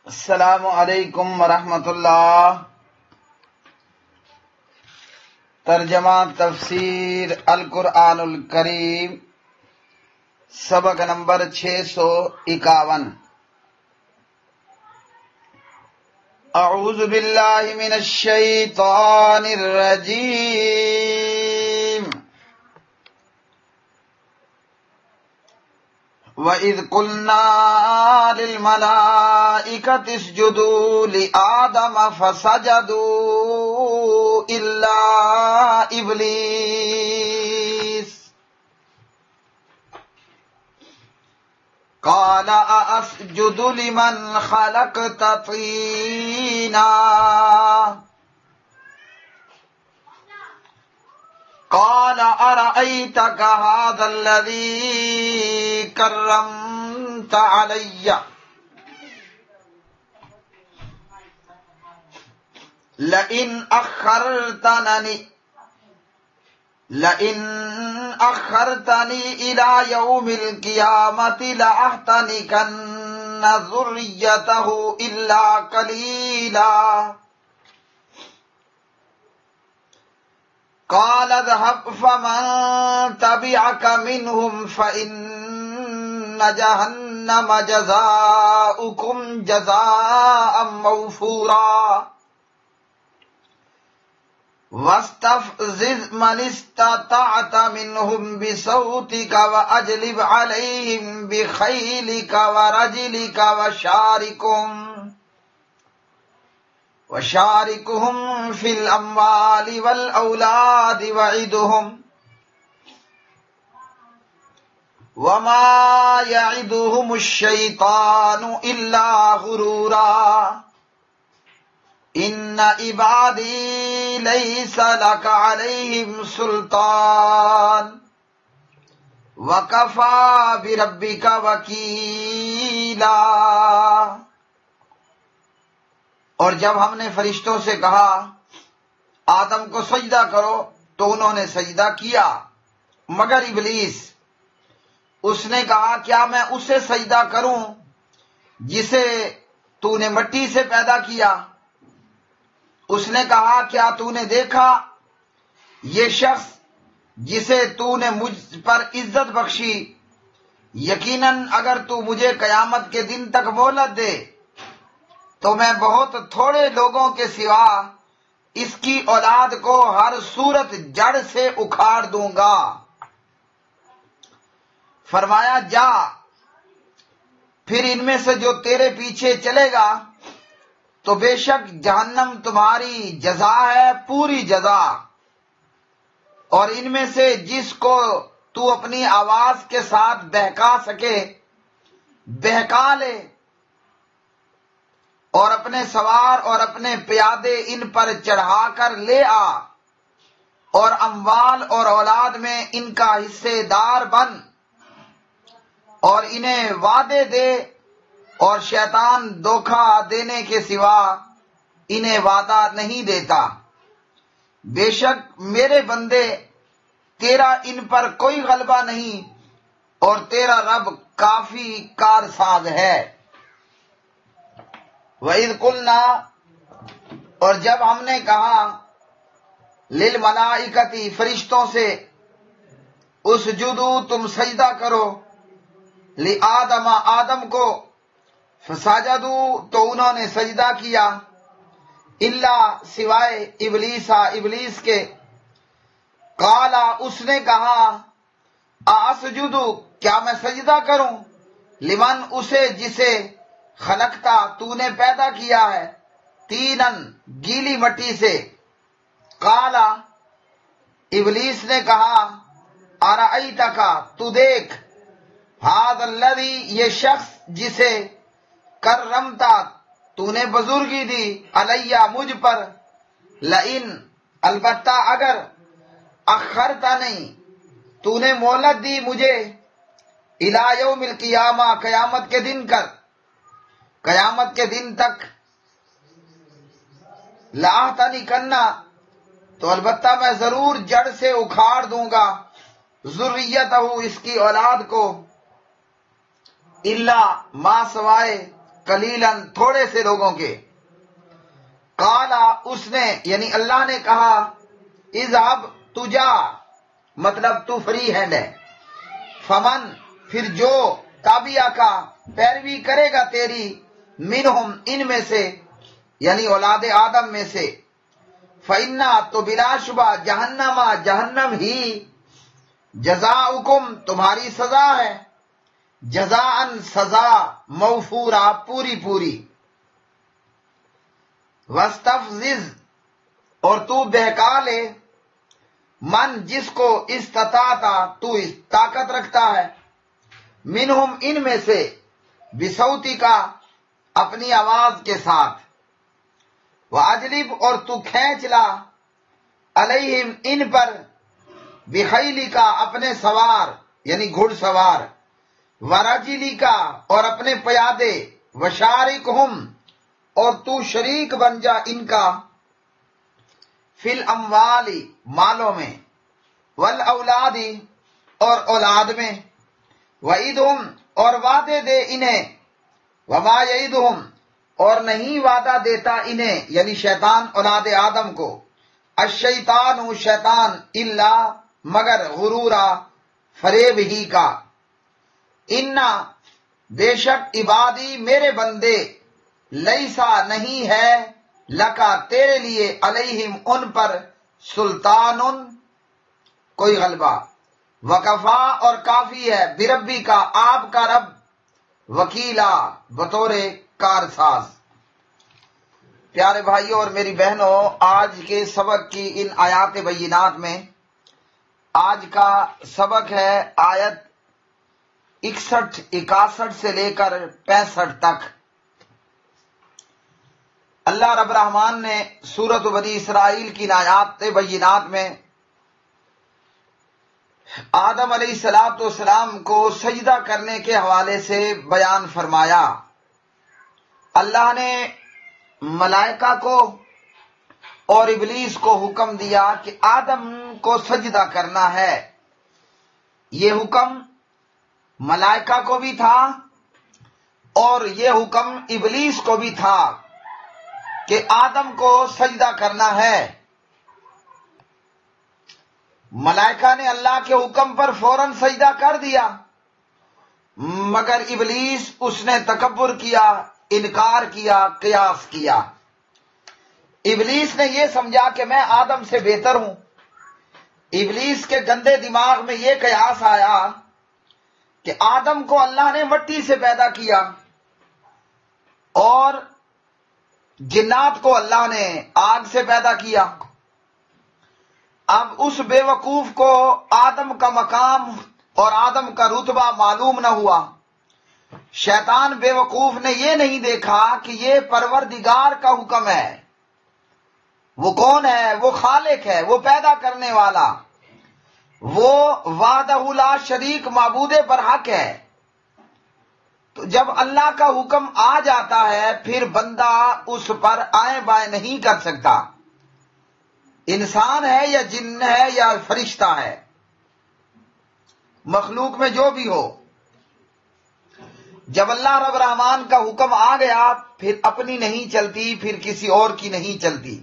السلام علیکم ورحمۃ اللہ۔ ترجمہ تفسیر القرآن الکریم، سبق نمبر 651۔ اعوذ باللہ من الشیطان الرجیم۔ وَإِذْ قُلْنَا لِلْمَلَائِكَةِ اسْجُدُوا لِآدَمَ فَسَجَدُوا إِلَّا إِبْلِيسَ قَالَ أَأَسْجُدُ لِمَنْ خَلَقْتَ طِينًا قال أرأيتك هذا الذي كرمت علي لئن أخرتني إلى يوم القيامة لأحتنكن ذريته إلا قليلا قال اذهب فمن تبعك منهم فإن جهنم جزاؤكم جزاء موفورا واستفزز من استطعت منهم بصوتك وأجلب عليهم بخيلك ورجلك وشاركهم في الأموال والأولاد وعدهم وما يعدهم الشيطان إلا غرورا إن عبادي ليس لك عليهم سلطان وكفى بربك وكيلا۔ اور جب ہم نے فرشتوں سے کہا آدم کو سجدہ کرو تو انہوں نے سجدہ کیا مگر ابلیس، اس نے کہا کیا میں اسے سجدہ کروں جسے تو نے مٹی سے پیدا کیا؟ اس نے کہا کیا تو نے دیکھا یہ شخص جسے تو نے مجھ پر عزت بخشی، یقیناً اگر تو مجھے قیامت کے دن تک مہلت دے تو میں بہت تھوڑے لوگوں کے سوا اس کی اولاد کو ہر صورت جڑ سے اکھاڑ دوں گا۔ فرمایا جا، پھر ان میں سے جو تیرے پیچھے چلے گا تو بے شک جہنم تمہاری جزا ہے، پوری جزا، اور ان میں سے جس کو تو اپنی آواز کے ساتھ بہکا سکے بہکا لے، اور اپنے سوار اور اپنے پیادے ان پر چڑھا کر لے آ، اور اموال اور اولاد میں ان کا حصے دار بن، اور انہیں وعدے دے، اور شیطان دھوکہ دینے کے سوا انہیں وعدہ نہیں دیتا۔ بے شک میرے بندے تیرا ان پر کوئی غلبہ نہیں، اور تیرا رب کافی کارساز ہے۔ وَإِذْ قُلْنَا، اور جب ہم نے کہا لِلْمَلَائِكَةِ فرشتوں سے اسجدو تم سجدہ کرو لِآدَمَ آدم کو، فسجدو تو انہوں نے سجدہ کیا، الا سوائے ابلیسا ابلیس کے، قالا اس نے کہا اسجدو کیا میں سجدہ کروں لمن اسے جسے خلقتا تو نے پیدا کیا ہے تینن گیلی مٹی سے، قالا ابلیس نے کہا ارأیتک تو دیکھ، ھذا الذی یہ شخص جسے کرمتا تو نے بزرگی دی علیہ مجھ پر، لئن البتہ اگر اخرتا نہیں تو نے مہلت دی مجھے، الی یوم القیامہ قیامت کے دن قیامت کے دن تک، لَأَحْتَنِكَنَّ تو البتہ میں ضرور جڑ سے اکھاڑ دوں گا، ذریتہ اس کی اولاد کو، الا ما سوائے قلیلاً تھوڑے سے لوگوں کے. قالا اس نے یعنی اللہ نے کہا اذهب تو جا مطلب تو فری ہینڈ ہے. فمن پھر جو تابعہ کا پیروی کرے گا تیری منہم ان میں سے یعنی اولاد آدم میں سے فإنا تو بلا شبہ جہنم جہنم ہی جزاؤکم تمہاری سزا ہے جزاءً سزا موفورا پوری پوری. واستفزز اور تو بہکا لے من جس کو استطاعتا تو طاقت رکھتا ہے منہم ان میں سے بصوتی کا اپنی آواز کے ساتھ. واجلب اور تو کھینچ لا علیہم ان پر بخیلی کا اپنے سوار یعنی گھڑ سوار ورجلی کا اور اپنے پیادے وشارکہم اور تو شریک بن جا ان کا فی الاموال مالوں میں والاولاد اور اولاد میں وعدہم اور وعدے دے انہیں وما یعدہم اور نہیں وعدہ دیتا انہیں یعنی شیطان اولاد آدم کو الشیطان شیطان الا مگر غرورا فریب ہی کا. انا بے شک عبادی میرے بندے لیسا نہیں ہے لکا تیرے لیے علیہم ان پر سلطان کوئی غلبہ وکفا اور کافی ہے بربی کا آپ کا رب وکیلا بطور کارساز. پیارے بھائیوں اور میری بہنوں آج کے سبق کی ان آیات بینات میں آج کا سبق ہے آیت 61 61 سے لے کر 65 تک. اللہ رب الرحمن نے سورۃ بنی اسرائیل کی آیات بینات میں آدم علیہ السلام کو سجدہ کرنے کے حوالے سے بیان فرمایا. اللہ نے ملائکہ کو اور ابلیس کو حکم دیا کہ آدم کو سجدہ کرنا ہے. یہ حکم ملائکہ کو بھی تھا اور یہ حکم ابلیس کو بھی تھا کہ آدم کو سجدہ کرنا ہے. ملائکہ نے اللہ کے حکم پر فوراً سجدہ کر دیا مگر ابلیس اس نے تکبر کیا انکار کیا قیاس کیا. ابلیس نے یہ سمجھا کہ میں آدم سے بہتر ہوں. ابلیس کے گندے دماغ میں یہ قیاس آیا کہ آدم کو اللہ نے مٹی سے پیدا کیا اور جنات کو اللہ نے آگ سے پیدا کیا. اب اس بے وقوف کو آدم کا مقام اور آدم کا رتبہ معلوم نہ ہوا. شیطان بے وقوف نے یہ نہیں دیکھا کہ یہ پروردگار کا حکم ہے. وہ کون ہے؟ وہ خالق ہے، وہ پیدا کرنے والا، وہ وحدہ لا شریک معبود برحق ہے. تو جب اللہ کا حکم آ جاتا ہے پھر بندہ اس پر آئیں بائیں نہیں کر سکتا. انسان ہے یا جن ہے یا فرشتہ ہے، مخلوق میں جو بھی ہو، جب اللہ رب الرحمن کا حکم آ گیا پھر اپنی نہیں چلتی، پھر کسی اور کی نہیں چلتی.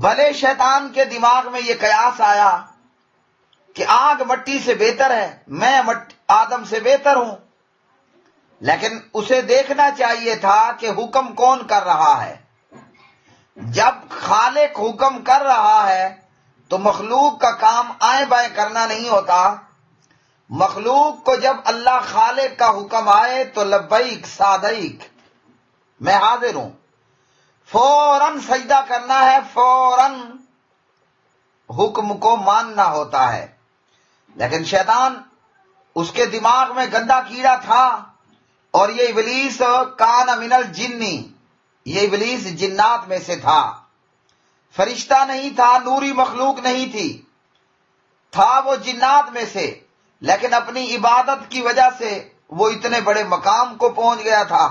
بھلے شیطان کے دماغ میں یہ قیاس آیا کہ آگ مٹی سے بہتر ہے، میں آدم سے بہتر ہوں، لیکن اسے دیکھنا چاہیے تھا کہ حکم کون کر رہا ہے. جب خالق حکم کر رہا ہے تو مخلوق کا کام آئیں بائیں کرنا نہیں ہوتا. مخلوق کو جب اللہ خالق کا حکم آئے تو لبیک سعدیک میں حاضر ہوں، فوراً سجدہ کرنا ہے، فوراً حکم کو ماننا ہوتا ہے. لیکن شیطان اس کے دماغ میں گندا کیڑا تھا اور یہ ابلیس کان من الجنی، یہ ابلیس جنات میں سے تھا، فرشتہ نہیں تھا، نوری مخلوق نہیں تھی، تھا وہ جنات میں سے. لیکن اپنی عبادت کی وجہ سے وہ اتنے بڑے مقام کو پہنچ گیا تھا.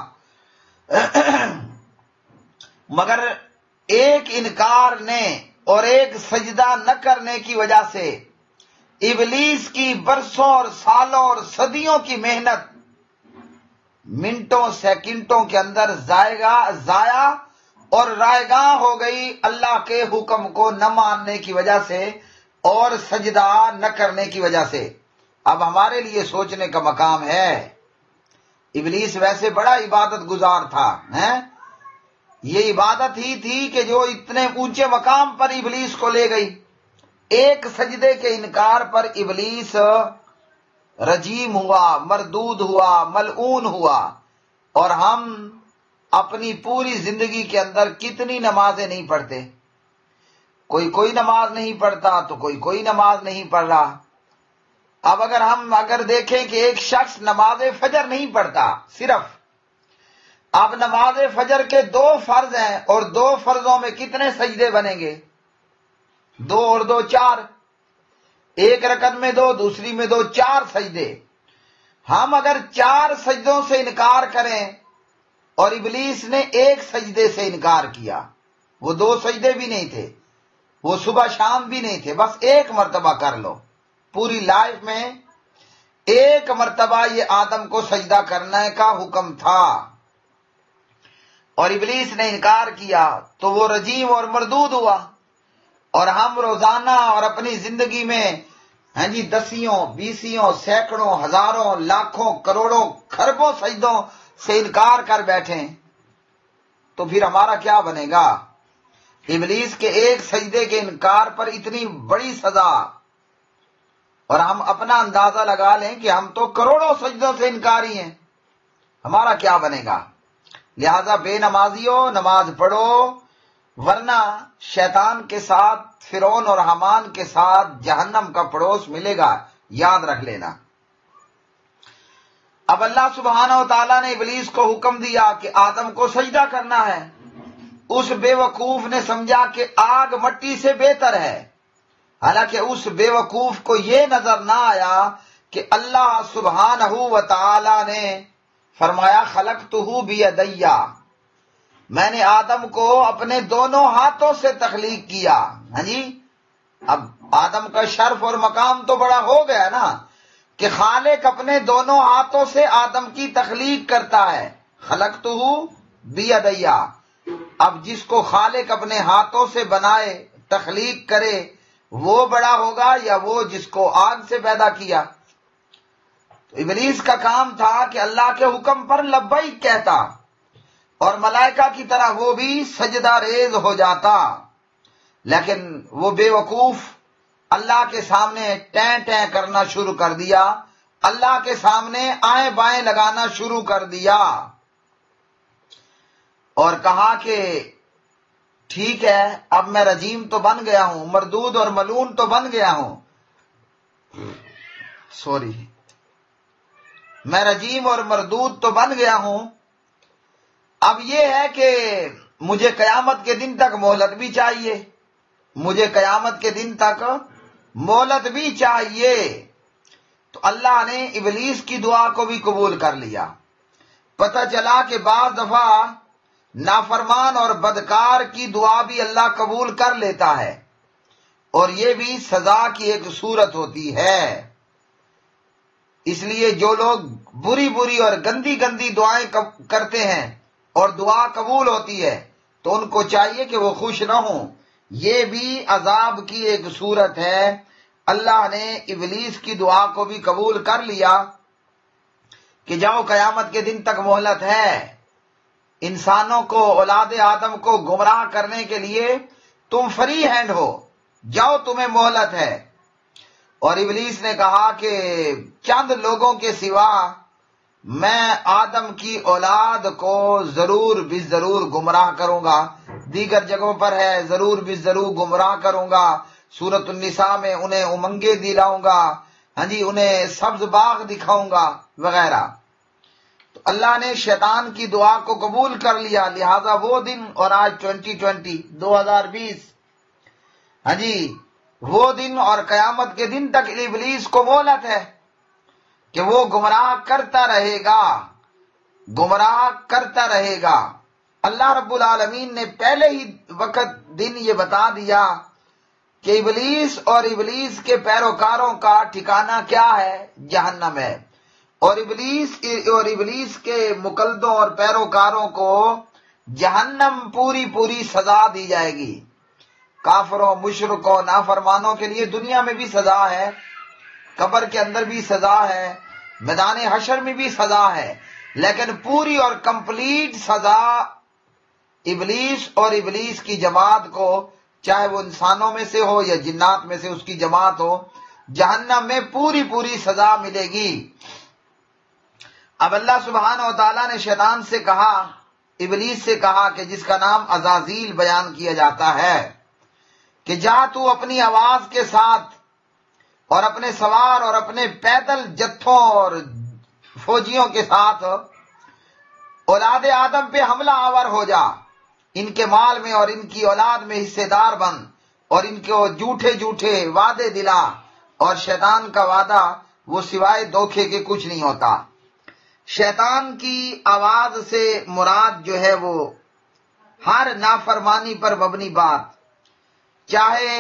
مگر ایک انکار نے اور ایک سجدہ نہ کرنے کی وجہ سے ابلیس کی برسوں اور سالوں اور صدیوں کی محنت منٹوں سیکنڈوں کے اندر ضائع اور رائگاں ہو گئی اللہ کے حکم کو نہ ماننے کی وجہ سے اور سجدہ نہ کرنے کی وجہ سے۔ اب ہمارے لیے سوچنے کا مقام ہے، ابلیس ویسے بڑا عبادت گزار تھا، یہ عبادت ہی تھی کہ جو اتنے اونچے مقام پر ابلیس کو لے گئی۔ ایک سجدے کے انکار پر ابلیس رجیم ہوا، مردود ہوا، ملعون ہوا، اور ہم اپنی پوری زندگی کے اندر کتنی نمازیں نہیں پڑھتے، کوئی نماز نہیں پڑھتا تو کوئی نماز نہیں پڑھ رہا۔ اب اگر دیکھیں کہ ایک شخص نماز فجر نہیں پڑھتا صرف، اب نماز فجر کے 2 فرض ہیں اور 2 فرضوں میں کتنے سجدے بنیں گے؟ 2 اور 2 4، ایک رکعت میں 2، دوسری میں 2، 4 سجدے۔ ہم اگر 4 سجدوں سے انکار کریں اور ابلیس نے ایک سجدے سے انکار کیا، وہ 2 سجدے بھی نہیں تھے، وہ صبح شام بھی نہیں تھے، بس ایک مرتبہ کر لو، پوری لائف میں ایک مرتبہ یہ آدم کو سجدہ کرنے کا حکم تھا، اور ابلیس نے انکار کیا تو وہ رجیم اور مردود ہوا۔ اور ہم روزانہ اور اپنی زندگی میں 10، 20، سینکڑوں، ہزاروں، لاکھوں، کروڑوں، کھربوں سجدوں سے انکار کر بیٹھیں تو پھر ہمارا کیا بنے گا؟ ابلیس کے ایک سجدے کے انکار پر اتنی بڑی سزا، اور ہم اپنا اندازہ لگا لیں کہ ہم تو کروڑوں سجدوں سے انکاری ہیں، ہمارا کیا بنے گا؟ لہذا بے نمازیوں، نماز پڑھو، ورنہ شیطان کے ساتھ، فرعون اور حامان کے ساتھ جہنم کا پڑوس ملے گا، یاد رکھ لینا۔ اب اللہ سبحانہ و تعالیٰ نے ابلیس کو حکم دیا کہ آدم کو سجدہ کرنا ہے۔ اس بے وقوف نے سمجھا کہ آگ مٹی سے بہتر ہے، حالانکہ اس بے وقوف کو یہ نظر نہ آیا کہ اللہ سبحانہ و تعالیٰ نے فرمایا خلقتہ بیدیا، میں نے آدم کو اپنے دونوں ہاتھوں سے تخلیق کیا۔ اب آدم کا شرف اور مقام تو بڑا ہو گیا نا کہ خالق اپنے دونوں ہاتھوں سے آدم کی تخلیق کرتا ہے، خلقتہ بیدیا۔ اب جس کو خالق اپنے ہاتھوں سے بنائے، تخلیق کرے، وہ بڑا ہوگا یا وہ جس کو آگ سے پیدا کیا؟ تو ابلیس کا کام تھا کہ اللہ کے حکم پر لبیک کہتا، اور ملائکہ کی طرح وہ بھی سجدہ ریز ہو جاتا، لیکن وہ بے وقوف اللہ کے سامنے ٹیں ٹیں کرنا شروع کر دیا، اللہ کے سامنے آئیں بائیں لگانا شروع کر دیا، اور کہا کہ ٹھیک ہے، اب میں رجیم تو بن گیا ہوں، مردود اور ملعون تو بن گیا ہوں، میں رجیم اور مردود تو بن گیا ہوں، اب یہ ہے کہ مجھے قیامت کے دن تک مہلت بھی چاہیے، مجھے قیامت کے دن تک مہلت بھی چاہیے۔ تو اللہ نے ابلیس کی دعا کو بھی قبول کر لیا۔ پتہ چلا کہ بعض دفعہ نافرمان اور بدکار کی دعا بھی اللہ قبول کر لیتا ہے، اور یہ بھی سزا کی ایک صورت ہوتی ہے۔ اس لیے جو لوگ بری بری اور گندی گندی دعائیں کرتے ہیں اور دعا قبول ہوتی ہے تو ان کو چاہیے کہ وہ خوش نہ ہوں، یہ بھی عذاب کی ایک صورت ہے۔ اللہ نے ابلیس کی دعا کو بھی قبول کر لیا کہ جاؤ قیامت کے دن تک مہلت ہے، انسانوں کو، اولاد آدم کو گمراہ کرنے کے لیے تم فری ہینڈ ہو، جاؤ تمہیں مہلت ہے۔ اور ابلیس نے کہا کہ چند لوگوں کے سوا میں آدم کی اولاد کو ضرور بھی ضرور گمراہ کروں گا، دیگر جگہوں پر ہے ضرور بھی ضرور گمراہ کروں گا، سورۃ النساء میں انہیں امنگیں دلاؤں گا، انہیں سبز باغ دکھاؤں گا وغیرہ۔ تو اللہ نے شیطان کی دعا کو قبول کر لیا، لہذا وہ دن، اور آج 2020 وہ دن اور قیامت کے دن تک ابلیس کو مہلت ہے کہ وہ گمراہ کرتا رہے گا، گمراہ کرتا رہے گا۔ اللہ رب العالمین نے پہلے ہی وقت دن یہ بتا دیا کہ ابلیس اور ابلیس کے پیروکاروں کا ٹھکانہ کیا ہے؟ جہنم ہے۔ اور ابلیس کے مقلدوں اور پیروکاروں کو جہنم پوری سزا دی جائے گی۔ کافروں، مشرکوں، نافرمانوں کے لیے دنیا میں بھی سزا ہے، قبر کے اندر بھی سزا ہے، میدان حشر میں بھی سزا ہے، لیکن پوری اور کمپلیٹ سزا ابلیس اور ابلیس کی جماعت کو، چاہے وہ انسانوں میں سے ہو یا جنات میں سے اس کی جماعت ہو، جہنم میں پوری سزا ملے گی۔ اب اللہ سبحانہ و تعالیٰ نے شیطان سے کہا، ابلیس سے کہا کہ جس کا نام عزازیل بیان کیا جاتا ہے، کہ جا تو اپنی آواز کے ساتھ اور اپنے سوار اور اپنے پیدل جتھوں اور فوجیوں کے ساتھ اولاد آدم پہ حملہ آور ہو جا، ان کے مال میں اور ان کی اولاد میں حصے دار بن، اور ان کو جھوٹے وعدے دلا، اور شیطان کا وعدہ وہ سوائے دھوکے کے کچھ نہیں ہوتا۔ شیطان کی آواز سے مراد جو ہے وہ ہر نافرمانی پر مبنی بات، چاہے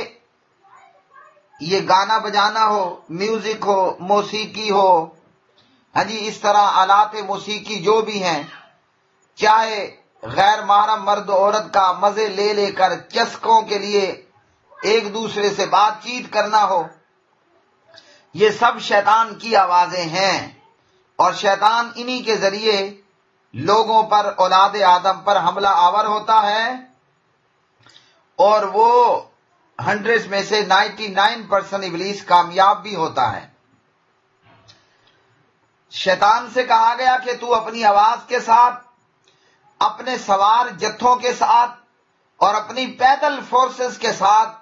یہ گانا بجانا ہو، میوزک ہو، موسیقی ہو، ہاں جی، اس طرح آلات موسیقی جو بھی ہیں، چاہے غیر محرم مرد و عورت کا مزے لے کر چسکوں کے لیے ایک دوسرے سے بات چیت کرنا ہو، یہ سب شیطان کی آوازیں ہیں، اور شیطان انہی کے ذریعے لوگوں پر، اولاد آدم پر حملہ آور ہوتا ہے، اور وہ 100 میں سے 99% ابلیس کامیاب بھی ہوتا ہے۔ شیطان سے کہا گیا کہ تو اپنی آواز کے ساتھ، اپنے سوار جتھوں کے ساتھ اور اپنی پیدل فورسز کے ساتھ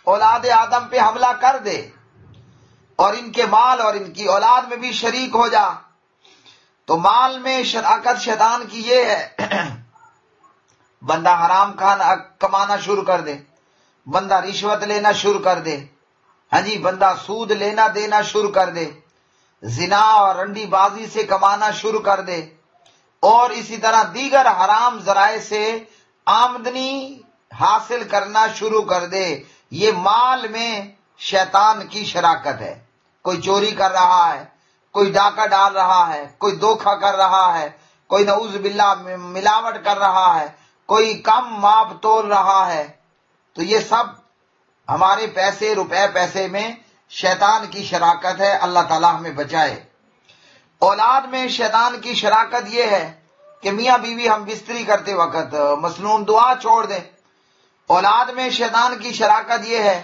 اولاد آدم پہ حملہ کر دے، اور ان کے مال اور ان کی اولاد میں بھی شریک ہو جا۔ تو مال میں شراکت شیطان کی یہ ہے، بندہ حرام کمانا شروع کر دے، بندہ رشوت لینا شروع کر دے، ہاں جی، بندہ سود لینا دینا شروع کر دے، زنا اور رنڈی بازی سے کمانا شروع کر دے، اور اسی طرح دیگر حرام ذرائع سے آمدنی حاصل کرنا شروع کر دے۔ یہ مال میں شیطان کی شراکت ہے۔ کوئی چوری کر رہا ہے، کوئی ڈاکہ ڈال رہا ہے، کوئی دھوکہ کر رہا ہے، کوئی نعوذ باللہ ملاوٹ کر رہا ہے، کوئی کم ماپ تول رہا ہے، تو یہ سب ہمارے پیسے میں شیطان کی شراکت ہے۔ اللہ تعالیٰ ہمیں بچائے۔ اولاد میں شیطان کی شراکت یہ ہے کہ میاں بیوی ہم بستری کرتے وقت مسنون دعا چھوڑ دیں۔ اولاد میں شیطان کی شراکت یہ ہے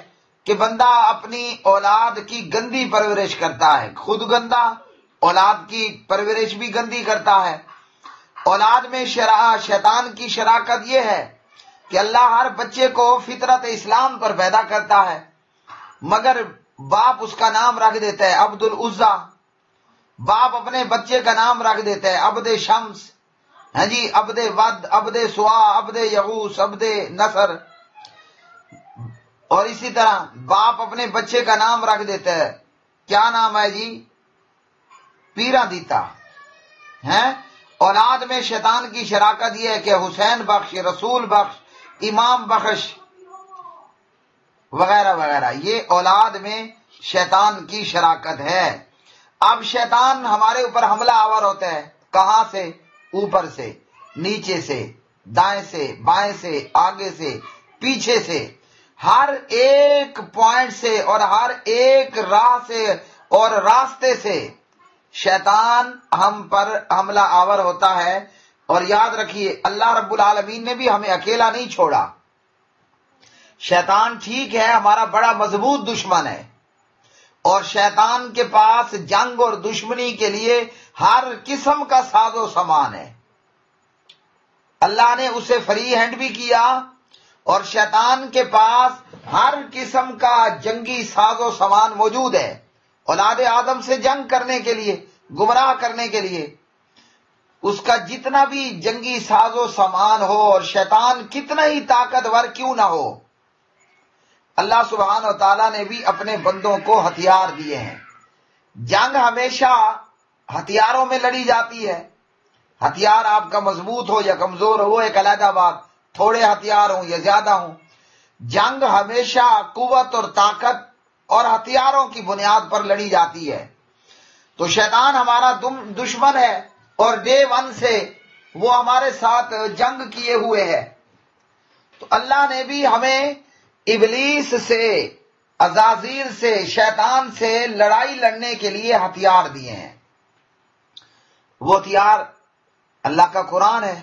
کہ بندہ اپنی اولاد کی گندی پرورش کرتا ہے، خود گندا، اولاد کی پرورش بھی گندی کرتا ہے۔ اولاد میں شیطان کی شراکت یہ ہے کہ اللہ ہر بچے کو فطرت اسلام پر پیدا کرتا ہے، مگر باپ اس کا نام رکھ دیتا ہے عبد العزا، باپ اپنے بچے کا نام رکھ دیتا ہے عبد شمس، ہاں جی، عبد ود، عبد سوا، عبد یغوس، عبد نصر، اور اسی طرح باپ اپنے بچے کا نام رکھ دیتا ہے، کیا نام ہے جی؟ پیرا دیتا ہے۔ اولاد میں شیطان کی شراکت یہ ہے کہ حسین بخش، رسول بخش، امام بخش وغیرہ وغیرہ، یہ اولاد میں شیطان کی شراکت ہے۔ اب شیطان ہمارے اوپر حملہ آور ہوتا ہے، کہاں سے؟ اوپر سے، نیچے سے، دائیں سے، بائیں سے، آگے سے، پیچھے سے، ہر ایک پوائنٹ سے اور ہر ایک راہ سے اور راستے سے شیطان ہم پر حملہ آور ہوتا ہے۔ اور یاد رکھیے، اللہ رب العالمین نے بھی ہمیں اکیلا نہیں چھوڑا۔ شیطان ٹھیک ہے ہمارا بڑا مضبوط دشمن ہے، اور شیطان کے پاس جنگ اور دشمنی کے لیے ہر قسم کا ساز و سامان ہے۔ اللہ نے اسے فری ہینڈ بھی کیا، اور شیطان کے پاس ہر قسم کا جنگی ساز و سامان موجود ہے، اولاد آدم سے جنگ کرنے کے لیے، گمراہ کرنے کے لیے۔ اس کا جتنا بھی جنگی ساز و سامان ہو، اور شیطان کتنا ہی طاقتور کیوں نہ ہو، اللہ سبحانہ و تعالیٰ نے بھی اپنے بندوں کو ہتھیار دیے ہیں۔ جنگ ہمیشہ ہتھیاروں میں لڑی جاتی ہے، ہتھیار آپ کا مضبوط ہو یا کمزور ہو وہ ایک علیحدہ بات، تھوڑے ہتھیار ہوں یا زیادہ ہوں، جنگ ہمیشہ قوت اور طاقت اور ہتھیاروں کی بنیاد پر لڑی جاتی ہے۔ تو شیطان ہمارا دشمن ہے اور ڈے ون سے وہ ہمارے ساتھ جنگ کیے ہوئے ہے. تو اللہ نے بھی ہمیں ابلیس سے، عزازیل سے، شیطان سے لڑائی لڑنے کے لیے ہتھیار دیے ہیں. وہ ہتھیار اللہ کا قرآن ہے،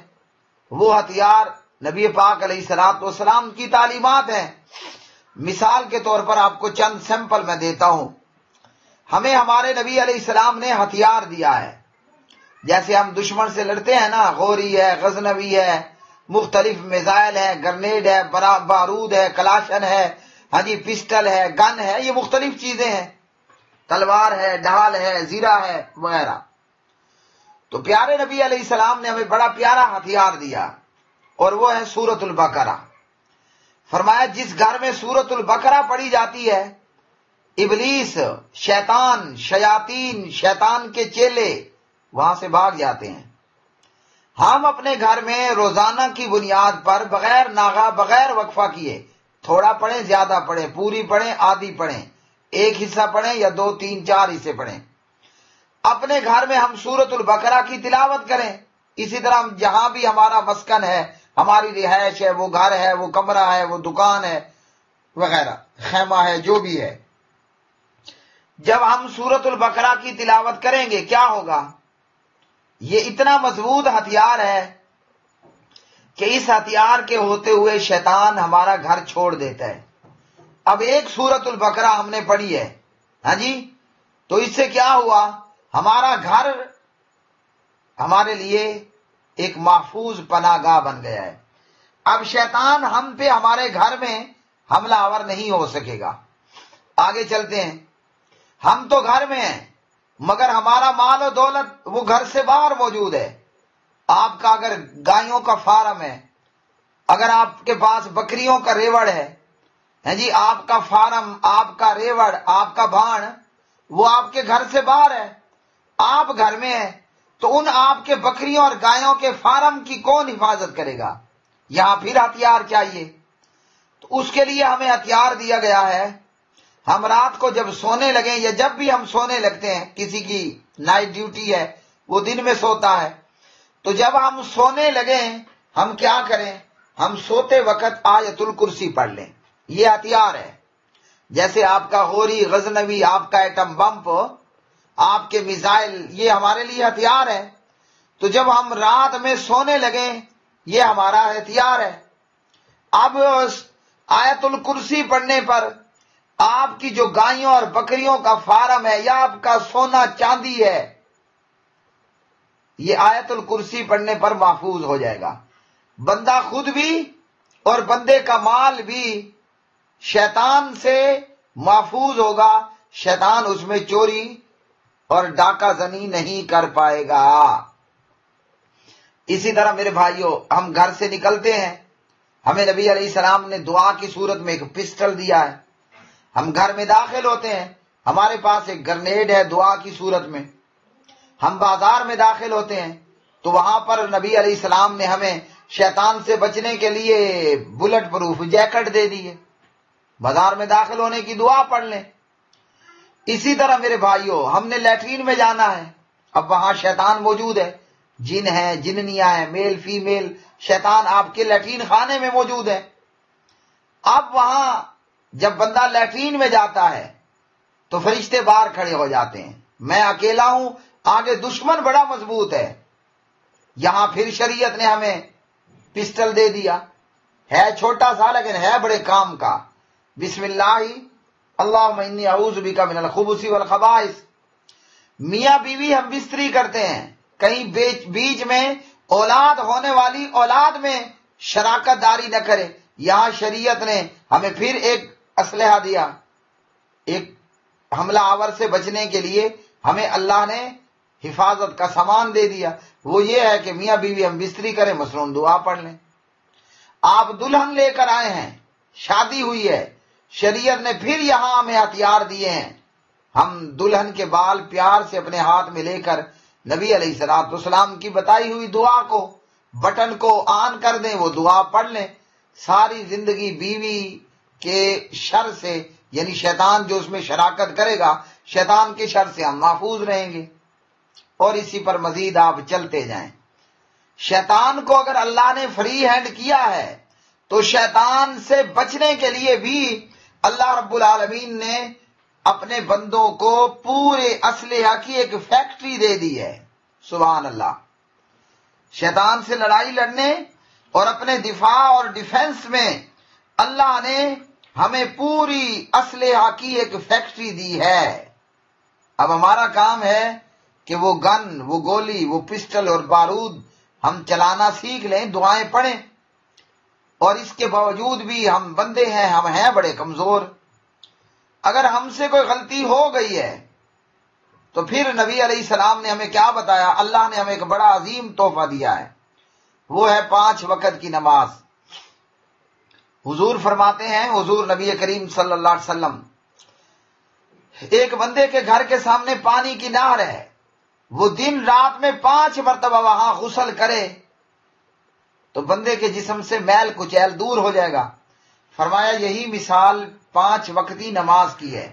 وہ ہتھیار نبی پاک علیہ الصلوۃ والسلام کی تعلیمات ہیں. مثال کے طور پر آپ کو چند سیمپل میں دیتا ہوں. ہمیں ہمارے نبی علیہ السلام نے ہتھیار دیا ہے. جیسے ہم دشمن سے لڑتے ہیں نا، غوری ہے، غزنوی ہے، مختلف میزائل ہے، گرنیڈ ہے، بارود ہے، کلاشن ہے، ہاں جی، پسٹل ہے، گن ہے، یہ مختلف چیزیں ہیں، تلوار ہے، ڈھال ہے، زیرہ ہے وغیرہ. تو پیارے نبی علیہ السلام نے ہمیں بڑا پیارا ہتھیار دیا اور وہ ہے سورۃ البقرہ. فرمایا جس گھر میں سورۃ البقرہ پڑھی جاتی ہے، ابلیس، شیطان، شیاطین، شیطان کے چیلے وہاں سے بھاگ جاتے ہیں. ہم اپنے گھر میں روزانہ کی بنیاد پر بغیر ناغہ، بغیر وقفہ کیے، تھوڑا پڑھیں، زیادہ پڑھیں، پوری پڑھیں، آدھی پڑھیں، ایک حصہ پڑھیں یا 2 3 4 حصے پڑھیں، اپنے گھر میں ہم سورۃ البقرہ کی تلاوت کریں. اسی طرح جہاں بھی ہمارا مسکن ہے، ہماری رہائش ہے، وہ گھر ہے، وہ کمرہ ہے، وہ دکان ہے وغیرہ، خیمہ ہے، جو بھی ہے، جب ہم سورۃ البقرہ کی تلاوت کریں گے کیا ہوگا؟ یہ اتنا مضبوط ہتھیار ہے کہ اس ہتھیار کے ہوتے ہوئے شیطان ہمارا گھر چھوڑ دیتا ہے. اب ایک سورۃ البقرہ ہم نے پڑھی ہے، ہاں جی، تو اس سے کیا ہوا؟ ہمارا گھر ہمارے لیے ایک محفوظ پناہ گاہ بن گیا ہے. اب شیطان ہم پہ، ہمارے گھر میں حملہ آور نہیں ہو سکے گا. آگے چلتے ہیں. ہم تو گھر میں ہیں مگر ہمارا مال و دولت وہ گھر سے باہر موجود ہے. آپ کا اگر گایوں کا فارم ہے، اگر آپ کے پاس بکریوں کا ریوڑ ہے، جی، آپ کا فارم، آپ کا ریوڑ، آپ کا بھاڑ وہ آپ کے گھر سے باہر ہے. آپ گھر میں ہیں تو ان آپ کے بکریوں اور گایوں کے فارم کی کون حفاظت کرے گا؟ یہاں پھر ہتھیار چاہیے. تو اس کے لیے ہمیں ہتھیار دیا گیا ہے. ہم رات کو جب سونے لگیں یا جب بھی ہم سونے لگتے ہیں، کسی کی نائٹ ڈیوٹی ہے، وہ دن میں سوتا ہے، تو جب ہم سونے لگیں ہم کیا کریں؟ ہم سوتے وقت آیت الکرسی پڑھ لیں. یہ ہتھیار ہے. جیسے آپ کا غوری، غزنوی، آپ کا ایٹم بمپ، آپ کے میزائل، یہ ہمارے لیے ہتھیار ہے. تو جب ہم رات میں سونے لگیں یہ ہمارا ہتھیار ہے. اب آیت الکرسی پڑھنے پر آپ کی جو گایوں اور بکریوں کا فارم ہے یا آپ کا سونا چاندی ہے، یہ آیت الکرسی پڑھنے پر محفوظ ہو جائے گا. بندہ خود بھی اور بندے کا مال بھی شیطان سے محفوظ ہوگا. شیطان اس میں چوری اور ڈاکہ زنی نہیں کر پائے گا. اسی طرح میرے بھائیوں، ہم گھر سے نکلتے ہیں، ہمیں نبی علیہ السلام نے دعا کی صورت میں ایک پسٹل دیا ہے. ہم گھر میں داخل ہوتے ہیں، ہمارے پاس ایک گرنیڈ ہے دعا کی صورت میں. ہم بازار میں داخل ہوتے ہیں تو وہاں پر نبی علیہ السلام نے ہمیں شیطان سے بچنے کے لیے بلٹ پروف جیکٹ دے دی ہے. بازار میں داخل ہونے کی دعا پڑھ لیں. اسی طرح میرے بھائیوں، ہم نے لیٹرین میں جانا ہے، اب وہاں شیطان موجود ہے، جن ہیں، جننیاں ہیں، میل فیمیل شیطان آپ کے لیٹرین خانے میں موجود ہے. اب وہاں جب بندہ لیٹرین میں جاتا ہے تو فرشتے باہر کھڑے ہو جاتے ہیں. میں اکیلا ہوں، آگے دشمن بڑا مضبوط ہے. یہاں پھر شریعت نے ہمیں پسٹل دے دیا. ہے چھوٹا سا لیکن ہے بڑے کام کا. بسم اللہ اللہم انی اعوذ بک من الخبث والخبائث. میاں بیوی ہم بستری کرتے ہیں، کہیں بیچ میں اولاد ہونے والی اولاد میں شراکت داری نہ کرے. یہاں شریعت نے ہمیں پھر ایک اسلحہ دیا. ایک حملہ آور سے بچنے کے لیے ہمیں اللہ نے حفاظت کا سامان دے دیا. وہ یہ ہے کہ میاں بیوی ہم بستری کریں، مصنون دعا پڑھ لیں. آپ دلہن لے کر آئے ہیں، شادی ہوئی ہے، شریعت نے پھر یہاں ہمیں ہتھیار دیے ہیں. ہم دلہن کے بال پیار سے اپنے ہاتھ میں لے کر نبی علیہ الصلوۃ والسلام کی بتائی ہوئی دعا کو، بٹن کو آن کر دیں، وہ دعا پڑھ لیں. ساری زندگی بیوی کے شر سے یعنی شیطان جو اس میں شراکت کرے گا، شیطان کے شر سے ہم محفوظ رہیں گے۔ اور اسی پر مزید آپ چلتے جائیں۔ شیطان کو اگر اللہ نے فری ہینڈ کیا ہے تو شیطان سے بچنے کے لیے بھی اللہ رب العالمین نے اپنے بندوں کو پورے اسلحہ کی ایک فیکٹری دے دی ہے۔ سبحان اللہ۔ شیطان سے لڑائی لڑنے اور اپنے دفاع اور ڈیفنس میں اللہ نے ہمیں پوری اسلحہ کی ایک فیکٹری دی ہے۔ اب ہمارا کام ہے کہ وہ گن، وہ گولی، وہ پسٹل اور بارود ہم چلانا سیکھ لیں، دعائیں پڑھیں۔ اور اس کے باوجود بھی ہم بندے ہیں، ہم ہیں بڑے کمزور۔ اگر ہم سے کوئی غلطی ہو گئی ہے تو پھر نبی علیہ السلام نے ہمیں کیا بتایا؟ اللہ نے ہمیں ایک بڑا عظیم تحفہ دیا ہے، وہ ہے 5 وقت کی نماز۔ حضور فرماتے ہیں، حضور نبی کریم صلی اللہ علیہ وسلم، ایک بندے کے گھر کے سامنے پانی کی نہر ہے، وہ دن رات میں 5 مرتبہ وہاں غسل کرے تو بندے کے جسم سے میل کچیل دور ہو جائے گا۔ فرمایا یہی مثال 5 وقتی نماز کی ہے۔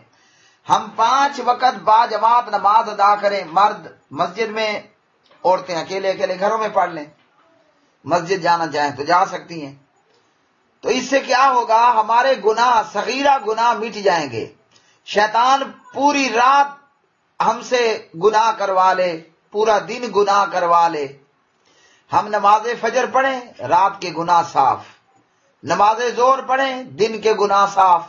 ہم 5 وقت با جماعت نماز ادا کریں، مرد مسجد میں، عورتیں اکیلے اکیلے گھروں میں پڑھ لیں، مسجد جانا چاہیں تو جا سکتی ہیں۔ تو اس سے کیا ہوگا؟ ہمارے گناہ، صغیرہ گناہ مٹ جائیں گے۔ شیطان پوری رات ہم سے گناہ کروا لے، پورا دن گناہ کروا لے۔ ہم نماز فجر پڑھیں، رات کے گناہ صاف، نماز ظہر پڑھیں، دن کے گناہ صاف۔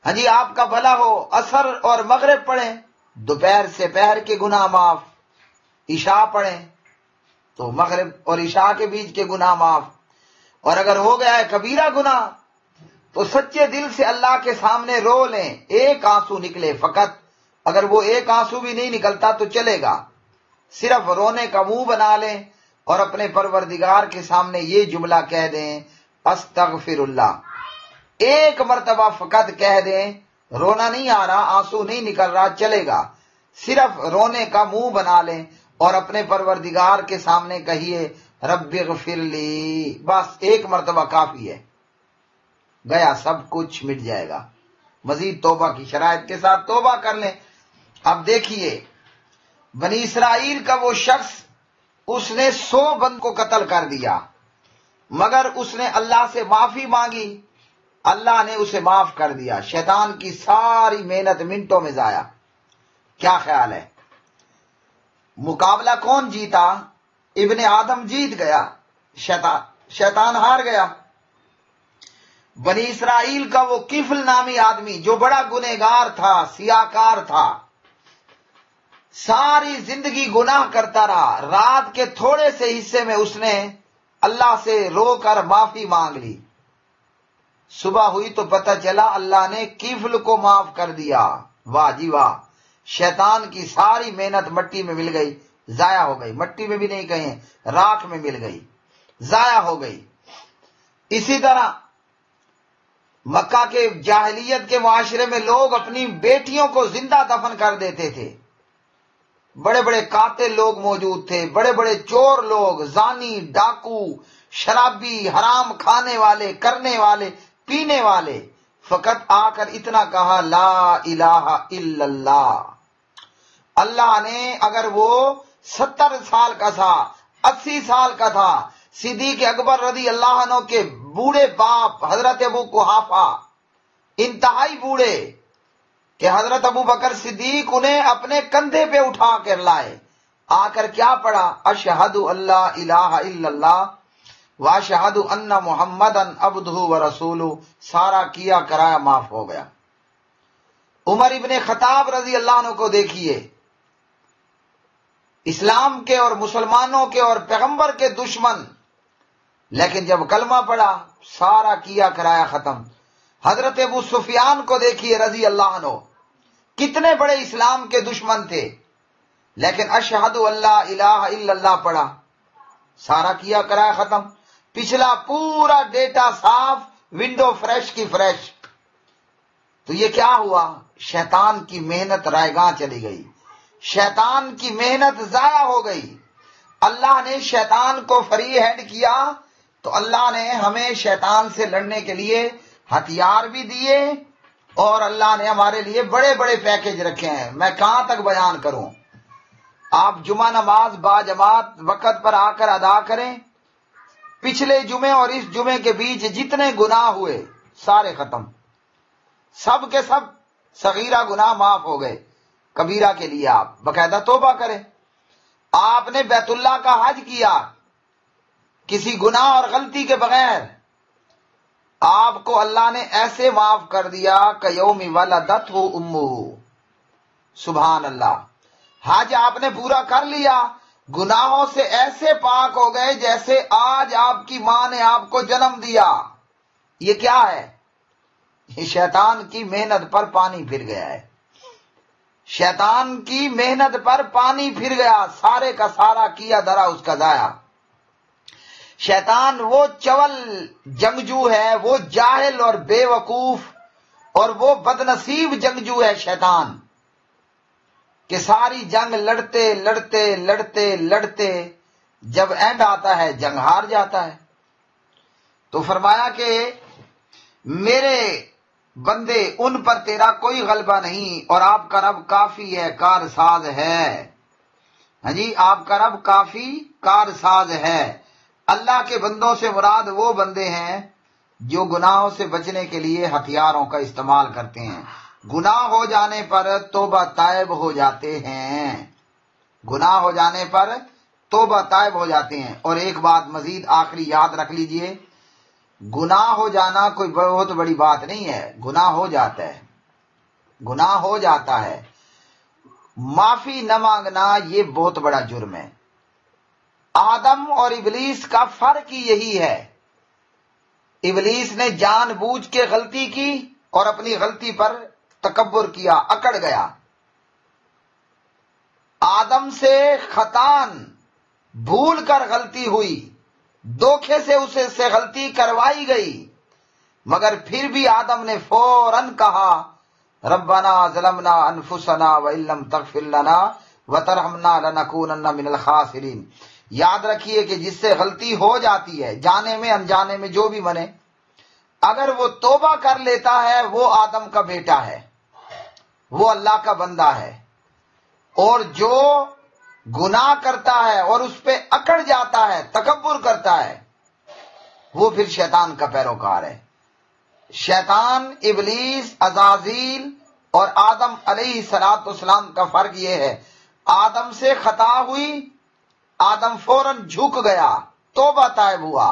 ہاں جی، آپ کا بھلا ہو، عصر اور مغرب پڑھیں، دوپہر سے پہر کے گناہ معاف۔ عشاء پڑھیں تو مغرب اور عشاء کے بیچ کے گناہ معاف۔ اور اگر ہو گیا ہے کبیرہ گناہ تو سچے دل سے اللہ کے سامنے رو لیں، ایک آنسو نکلے فقط۔ اگر وہ ایک آنسو بھی نہیں نکلتا تو چلے گا، صرف رونے کا منہ بنا لیں اور اپنے پروردگار کے سامنے یہ جملہ کہہ دیں، استغفر اللہ۔ ایک مرتبہ فقط کہہ دیں، رونا نہیں آ رہا، آنسو نہیں نکل رہا، چلے گا، صرف رونے کا منہ بنا لیں اور اپنے پروردگار کے سامنے کہیے رب اغفر لی، بس ایک مرتبہ کافی ہے، گیا سب کچھ مٹ جائے گا۔ مزید توبہ کی شرائط کے ساتھ توبہ کر لیں۔ اب دیکھیے، بنی اسرائیل کا وہ شخص، اس نے 100 بند کو قتل کر دیا، مگر اس نے اللہ سے معافی مانگی، اللہ نے اسے معاف کر دیا۔ شیطان کی ساری محنت منٹوں میں ضائع۔ کیا خیال ہے؟ مقابلہ کون جیتا؟ ابن آدم جیت گیا، شیطان ہار گیا۔ بنی اسرائیل کا وہ کفل نامی آدمی جو بڑا گنہگار تھا، سیاہکار تھا، ساری زندگی گناہ کرتا رہا، رات کے تھوڑے سے حصے میں اس نے اللہ سے رو کر معافی مانگ لی۔ صبح ہوئی تو پتہ چلا اللہ نے کفل کو معاف کر دیا۔ واہ جی واہ، شیطان کی ساری محنت مٹی میں مل گئی، ضائع ہو گئی، مٹی میں بھی نہیں کہیں، راکھ میں مل گئی، ضائع ہو گئی۔ اسی طرح مکہ کے جاہلیت کے معاشرے میں لوگ اپنی بیٹیوں کو زندہ دفن کر دیتے تھے۔ بڑے بڑے قاتل لوگ موجود تھے، بڑے بڑے چور لوگ، زانی، ڈاکو، شرابی، حرام کھانے والے، کرنے والے، پینے والے، فقط آ کر اتنا کہا لا الہ الا اللہ۔ اللہ نے اگر وہ 70 سال کا تھا، 80 سال کا تھا، صدیق اکبر رضی اللہ عنہ کے بوڑھے باپ حضرت ابو قحافہ، انتہائی بوڑھے، کہ حضرت ابو بکر صدیق انہیں اپنے کندھے پہ اٹھا کر لائے، آ کر کیا پڑھا؟ اشہد اللہ الہ الا اللہ واشہد ان محمدن عبدہ ورسولہ، سارا کیا کرایا معاف ہو گیا۔ عمر ابن خطاب رضی اللہ عنہ کو دیکھیے، اسلام کے اور مسلمانوں کے اور پیغمبر کے دشمن، لیکن جب کلمہ پڑھا سارا کیا کرایا ختم۔ حضرت ابو سفیان کو دیکھیے رضی اللہ عنہ، کتنے بڑے اسلام کے دشمن تھے، لیکن اشہد اللہ الہ الا اللہ پڑھا، سارا کیا کرایا ختم، پچھلا پورا ڈیٹا صاف، ونڈو فریش کی فریش۔ تو یہ کیا ہوا؟ شیطان کی محنت رائیگاں چلی گئی، شیطان کی محنت ضائع ہو گئی۔ اللہ نے شیطان کو فری ہینڈ کیا تو اللہ نے ہمیں شیطان سے لڑنے کے لیے ہتھیار بھی دیے اور اللہ نے ہمارے لیے بڑے بڑے پیکج رکھے ہیں، میں کہاں تک بیان کروں۔ آپ جمعہ نماز با جماعت وقت پر آ کر ادا کریں، پچھلے جمعے اور اس جمعے کے بیچ جتنے گناہ ہوئے سارے ختم، سب کے سب صغیرہ گناہ معاف ہو گئے۔ کبیرہ کے لیے آپ باقاعدہ توبہ کریں۔ آپ نے بیت اللہ کا حج کیا کسی گناہ اور غلطی کے بغیر، آپ کو اللہ نے ایسے معاف کر دیا کہ یوم ولدتہ امہ، سبحان اللہ۔ حج آپ نے پورا کر لیا، گناہوں سے ایسے پاک ہو گئے جیسے آج آپ کی ماں نے آپ کو جنم دیا۔ یہ کیا ہے؟ یہ شیطان کی محنت پر پانی پھر گیا ہے، شیطان کی محنت پر پانی پھر گیا، سارے کا سارا کیا دھرا اس کا ضائع۔ شیطان وہ چول جنگجو ہے، وہ جاہل اور بے وقوف اور وہ بدنصیب جنگجو ہے شیطان، کہ ساری جنگ لڑتے لڑتے لڑتے لڑتے جب اینڈ آتا ہے جنگ ہار جاتا ہے۔ تو فرمایا کہ میرے بندے ان پر تیرا کوئی غلبہ نہیں، اور آپ کا رب کافی ہے، کار ساز ہے۔ ہاں جی، آپ کا رب کافی کار ساز ہے۔ اللہ کے بندوں سے مراد وہ بندے ہیں جو گناہوں سے بچنے کے لیے ہتھیاروں کا استعمال کرتے ہیں، گناہ ہو جانے پر توبہ طائب ہو جاتے ہیں، گناہ ہو جانے پر توبہ طائب ہو جاتے ہیں۔ اور ایک بات مزید آخری یاد رکھ لیجئے، گناہ ہو جانا کوئی بہت بڑی بات نہیں ہے، گناہ ہو جاتا ہے، گناہ ہو جاتا ہے، معافی نہ مانگنا یہ بہت بڑا جرم ہے۔ آدم اور ابلیس کا فرق ہی یہی ہے، ابلیس نے جان بوجھ کے غلطی کی اور اپنی غلطی پر تکبر کیا، اکڑ گیا۔ آدم سے خطان بھول کر غلطی ہوئی، دھوکے سے اسے سے غلطی کروائی گئی، مگر پھر بھی آدم نے فوراً کہا ربنا ظلمنا انفسنا وان لم تغفر لنا وترحمنا لنکونن من الخاسرین۔ یاد رکھیے کہ جس سے غلطی ہو جاتی ہے، جانے میں انجانے میں جو بھی بنے، اگر وہ توبہ کر لیتا ہے وہ آدم کا بیٹا ہے، وہ اللہ کا بندہ ہے، اور جو گناہ کرتا ہے اور اس پہ اکڑ جاتا ہے، تکبر کرتا ہے، وہ پھر شیطان کا پیروکار ہے۔ شیطان، ابلیس، عزازیل اور آدم علیہ السلام کا فرق یہ ہے، آدم سے خطا ہوئی، آدم فوراً جھک گیا، توبہ طائب ہوا،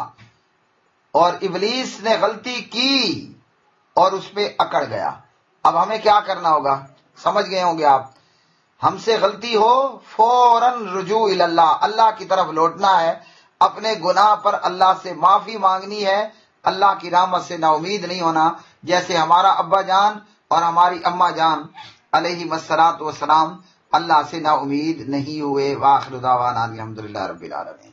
اور ابلیس نے غلطی کی اور اس پہ اکڑ گیا۔ اب ہمیں کیا کرنا ہوگا؟ سمجھ گئے ہوں گے آپ، ہم سے غلطی ہو فوراً رجوع اللہ، اللہ کی طرف لوٹنا ہے، اپنے گناہ پر اللہ سے معافی مانگنی ہے، اللہ کی رحمت سے نا امید نہیں ہونا، جیسے ہمارا ابا جان اور ہماری اماں جان علیہ الصلوۃ والسلام اللہ سے نا امید نہیں ہوئے۔ وآخر دعوانا الحمدللہ رب العالمین۔